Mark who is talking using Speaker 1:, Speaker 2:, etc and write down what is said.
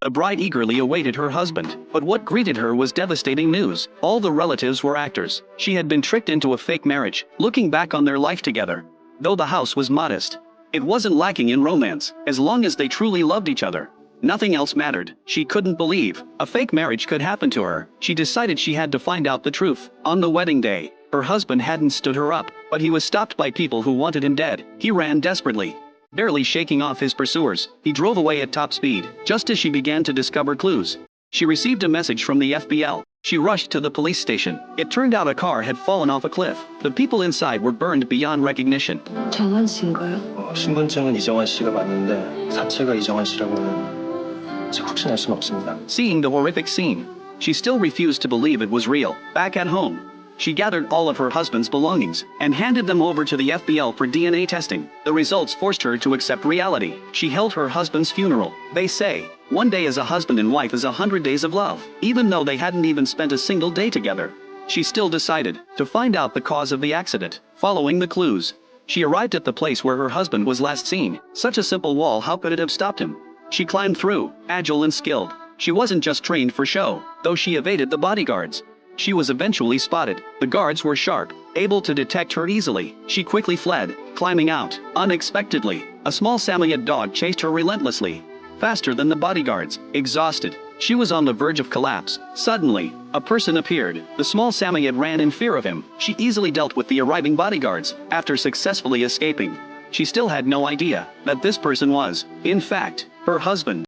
Speaker 1: The bride eagerly awaited her husband, but what greeted her was devastating news. All the relatives were actors. She had been tricked into a fake marriage. Looking back on their life together, though the house was modest, it wasn't lacking in romance. As long as they truly loved each other, nothing else mattered. She couldn't believe a fake marriage could happen to her. She decided she had to find out the truth. On the wedding day, her husband hadn't stood her up, but he was stopped by people who wanted him dead. He ran desperately, barely shaking off his pursuers. He drove away at top speed. Just as she began to discover clues, she received a message from the FBL. She rushed to the police station. It turned out a car had fallen off a cliff. The people inside were burned beyond recognition.
Speaker 2: 정한 씨인가요?
Speaker 3: 신분증은 이정환 씨가 맞는데 사체가 이정환 씨라고는 아직 확신할 수는 없습니다.
Speaker 1: Seeing the horrific scene, she still refused to believe it was real. Back at home, she gathered all of her husband's belongings and handed them over to the FBL for DNA testing. The results forced her to accept reality. She held her husband's funeral. They say, one day as a husband and wife is 100 days of love. Even though they hadn't even spent a single day together, she still decided to find out the cause of the accident. Following the clues, she arrived at the place where her husband was last seen. Such a simple wall, how could it have stopped him? She climbed through, agile and skilled. She wasn't just trained for show. Though she evaded the bodyguards, she was eventually spotted. The guards were sharp, able to detect her easily. She quickly fled, climbing out. Unexpectedly, a small Samoyed dog chased her relentlessly, faster than the bodyguards. Exhausted, she was on the verge of collapse. Suddenly, a person appeared. The small Samoyed ran in fear of him. She easily dealt with the arriving bodyguards. After successfully escaping, she still had no idea that this person was, in fact, her husband.